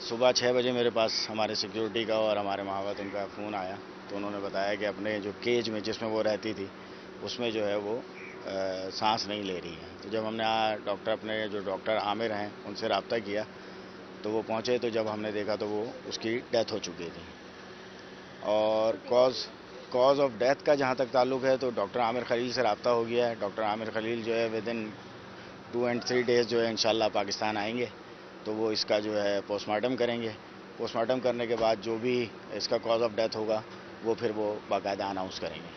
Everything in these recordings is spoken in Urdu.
صبح 6 بجے میرے پاس ہمارے سیکیورٹی کا اور ہمارے ماہوت ان کا فون آیا، تو انہوں نے بتایا کہ اپنے جو کیج میں جس میں وہ رہتی تھی اس میں جو ہے وہ سانس نہیں لے رہی ہے۔ تو جب ہم نے اپنے جو ڈاکٹر عامر ہیں ان سے رابطہ کیا تو وہ پہنچے، تو جب ہم نے دیکھا تو وہ اس کی ڈیتھ ہو چکی تھی۔ اور کاز آف ڈیتھ کا جہاں تک تعلق ہے تو ڈاکٹر عامر خلیل سے رابطہ ہو گیا ہے۔ ڈاکٹر عامر خلیل جو ہے ود ان 2 and 3 days جو ہے انشاءاللہ پاکستان آئیں گے، تو وہ اس کا جو ہے پوسٹ مارٹم کریں گے۔ پوسٹ مارٹم کرنے کے بعد جو بھی اس کا کاز آف ڈیتھ ہوگا وہ پھر وہ باقاعدہ اناؤنس کریں گے۔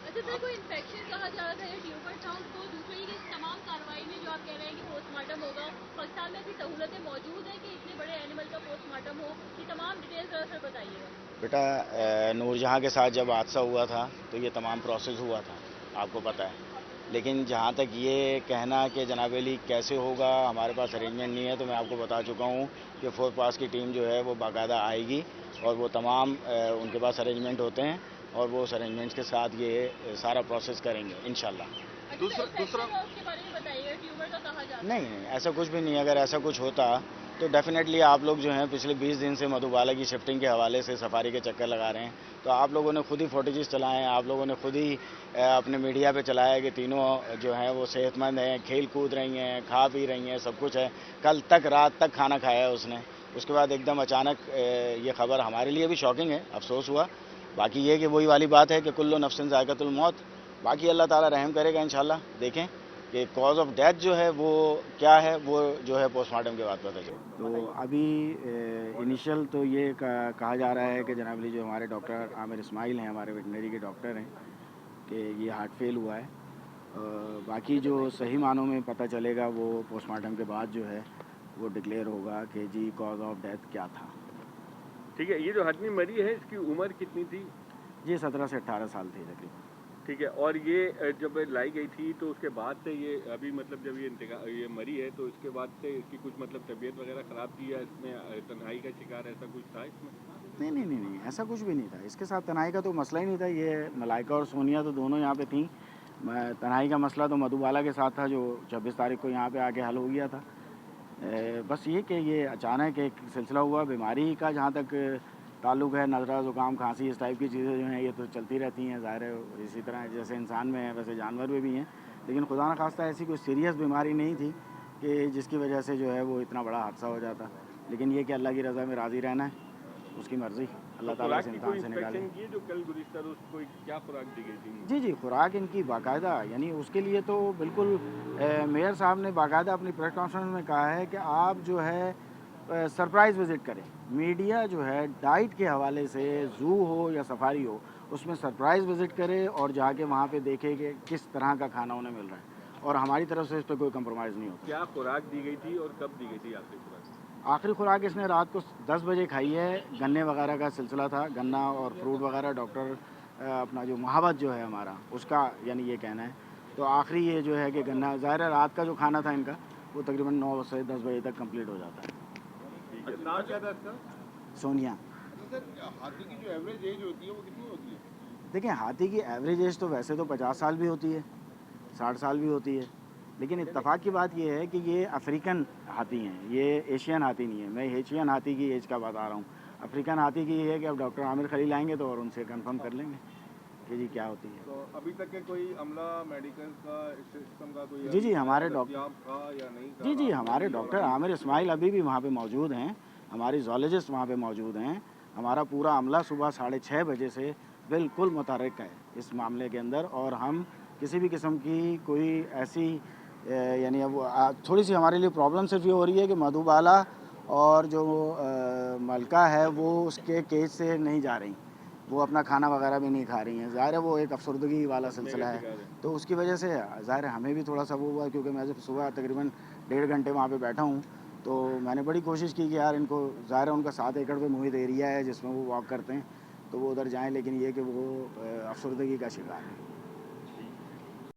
اچھا سر، کوئی انفیکشن کہا جا رہا تھا یا ٹیومر تھا اس کو؟ دوسری کہ تمام کارروائی میں جو آپ کہہ رہے ہیں کہ پوسٹ مارٹم ہوگا، پاکستان میں ایسی سہولتیں موجود ہیں کہ اتنے بڑے اینیمل کا پوسٹ مارٹم ہو؟ یہ تمام ڈیٹیل ذرا سر بتائیے گا۔ بیٹا نور جہاں کے ساتھ جب حادثہ ہوا تھا تو یہ تمام پروسیس ہوا تھا، آپ کو پتہ ہے، لیکن جہاں تک یہ کہنا کہ جناب علی کیسے ہوگا، ہمارے پاس ارینجمنٹ نہیں ہے، تو میں آپ کو بتا چکا ہوں کہ فور پاس کی ٹیم جو ہے وہ باقاعدہ آئے گی اور وہ تمام ان کے پاس ارینجمنٹ ہوتے ہیں اور وہ اس ارینجمنٹس کے ساتھ یہ سارا پروسیس کریں گے انشاءاللہ۔ دوسرا اس کے بارے میں بتائیے، ٹیومر کا کہا جاتا ہے؟ نہیں، ایسا کچھ بھی نہیں۔ اگر ایسا کچھ ہوتا تو ڈیفینیٹلی آپ لوگ جو ہیں پچھلے 20 دن سے مدھوبالا کی شفٹنگ کے حوالے سے سفاری کے چکر لگا رہے ہیں، تو آپ لوگوں نے خود ہی فوٹیجز چلائے ہیں، آپ لوگوں نے خود ہی اپنے میڈیا پہ چلایا کہ تینوں جو ہیں وہ صحت مند ہیں، کھیل کود رہی ہیں، کھا پی رہی ہیں، سب کچھ ہے۔ کل تک رات تک کھانا کھایا ہے اس نے، اس کے بعد ایک دم اچانک یہ خبر ہمارے لیے بھی شاکنگ ہے، افسوس ہوا۔ باقی یہ کہ وہی والی بات ہے کہ کل نفس ذائقۃ الموت، باقی اللہ تعالیٰ رحم کرے گا انشاءاللہ۔ دیکھیں کہ کاز آف ڈیتھ جو ہے وہ کیا ہے، وہ جو ہے پوسٹ مارٹم کے بعد پتہ چلے۔ تو ابھی انیشل تو یہ کہا جا رہا ہے کہ جناب علی جو ہمارے ڈاکٹر عامر اسماعیل ہیں، ہمارے ویٹنری کے ڈاکٹر ہیں، کہ یہ ہارٹ فیل ہوا ہے۔ باقی جو صحیح معنوں میں پتہ چلے گا وہ پوسٹ مارٹم کے بعد جو ہے وہ ڈکلیئر ہوگا کہ جی کاز آف ڈیتھ کیا تھا۔ ٹھیک ہے، یہ جو آدمی مری ہے اس کی عمر کتنی تھی؟ جی 17 سے 18 سال تھی تقریباً۔ ٹھیک ہے، اور یہ جب لائی گئی تھی تو اس کے بعد سے یہ ابھی مطلب جب یہ مری ہے تو اس کے بعد سے اس کی کچھ مطلب طبیعت وغیرہ خراب تھی یا اس میں تنہائی کا شکار ایسا کچھ تھا اس میں؟ نہیں، ایسا کچھ بھی نہیں تھا۔ اس کے ساتھ تنہائی کا تو مسئلہ ہی نہیں تھا۔ یہ ملائکہ اور سونیا تو دونوں یہاں پہ تھیں۔ تنہائی کا مسئلہ تو مدھوبالا کے ساتھ تھا جو 26 تاریخ کو یہاں پہ آ کے حل ہو گیا تھا۔ بس یہ کہ یہ اچانک ایک سلسلہ ہوا، بیماری کا جہاں تک تعلق ہے، نزلہ زکام کھانسی اس ٹائپ کی چیزیں جو ہیں یہ تو چلتی رہتی ہیں، ظاہر ہے اسی طرح جیسے انسان میں ہے ویسے جانور میں بھی ہیں، لیکن خدا نخواستہ ایسی کوئی سیریس بیماری نہیں تھی کہ جس کی وجہ سے جو ہے وہ اتنا بڑا حادثہ ہو جاتا۔ لیکن یہ کہ اللہ کی رضا میں راضی رہنا ہے، اس کی مرضی، اللہ تعالیٰ سے انسان سے نکالے۔ جو کل گزشتہ روز کو کیا خوراک دی گئی تھی؟ جی خوراک ان کی باقاعدہ، یعنی اس کے لیے تو بالکل میئر صاحب نے باقاعدہ اپنی پریس کانفرنس میں کہا ہے کہ آپ جو ہے سرپرائز وزٹ کریں۔ میڈیا جو ہے ڈائٹ کے حوالے سے زو ہو یا سفاری ہو اس میں سرپرائز وزٹ کرے اور جا کے وہاں پہ دیکھے کہ کس طرح کا کھانا انہیں مل رہا ہے، اور ہماری طرف سے اس پہ کوئی کمپرومائز نہیں ہوتا۔ کیا خوراک دی گئی تھی اور کب دی گئی تھی آخری خوراک؟ آخری خوراک اس نے رات کو 10 بجے کھائی ہے۔ گنے وغیرہ کا سلسلہ تھا، گنا اور فروٹ وغیرہ، ڈاکٹر اپنا جو مہاوت جو ہے ہمارا اس کا یعنی یہ کہنا ہے، تو آخری یہ جو ہے کہ گنا، ظاہر ہے رات کا جو کھانا تھا ان کا وہ تقریباً 9 سے 10 بجے تک کمپلیٹ ہو جاتا ہے۔ نام کیا تھا اس کا؟ سونیا۔ ہاتھی کی جو ایوریج ایج ہوتی ہے وہ کتنی ہوتی ہے؟ دیکھیں ہاتھی کی ایوریج ایج تو ویسے تو 50 سال بھی ہوتی ہے، 60 سال بھی ہوتی ہے، لیکن اتفاق کی بات یہ ہے کہ یہ افریقن ہاتھی ہیں، یہ ایشین ہاتھی نہیں ہے۔ میں ایشین ہاتھی کی ایج کا بتا رہا ہوں، افریقن ہاتھی کی یہ ہے کہ اب ڈاکٹر عامر خلیل آئیں گے تو اور ان سے کنفرم کر لیں گے کہ جی کیا ہوتی ہے۔ تو ابھی تک کے کوئی عملہ میڈیکل کا سسٹم کا کوئی جی ہمارے ڈاکٹر تھا یا نہیں تھا؟ جی ہمارے ڈاکٹر عامر اسماعیل ابھی بھی وہاں پہ موجود ہیں، ہماری زولوجسٹ وہاں پہ موجود ہیں۔ ہمارا پورا عملہ صبح 6:30 بجے سے بالکل متحرک ہے اس معاملے کے اندر، اور ہم کسی بھی قسم کی کوئی ایسی یعنی اب تھوڑی سی ہمارے لیے پرابلم صرف یہ ہو رہی ہے کہ مدھوبالا اور جو ملکہ ہے وہ اس کے کیج سے نہیں جا رہی، وہ اپنا کھانا وغیرہ بھی نہیں کھا رہی ہیں، ظاہر ہے وہ ایک افسردگی والا سلسلہ ہے، تو اس کی وجہ سے ظاہر ہے ہمیں بھی تھوڑا سا وہ ہوا، کیونکہ میں صبح تقریباً 1.5 گھنٹے وہاں پہ بیٹھا ہوں، تو میں نے بڑی کوشش کی کہ یار ان کو، ظاہر ہے ان کا 7 ایکڑ پہ محیط ایریا ہے جس میں وہ واک کرتے ہیں، تو وہ ادھر جائیں، لیکن یہ کہ وہ افسردگی کا شکار ہے۔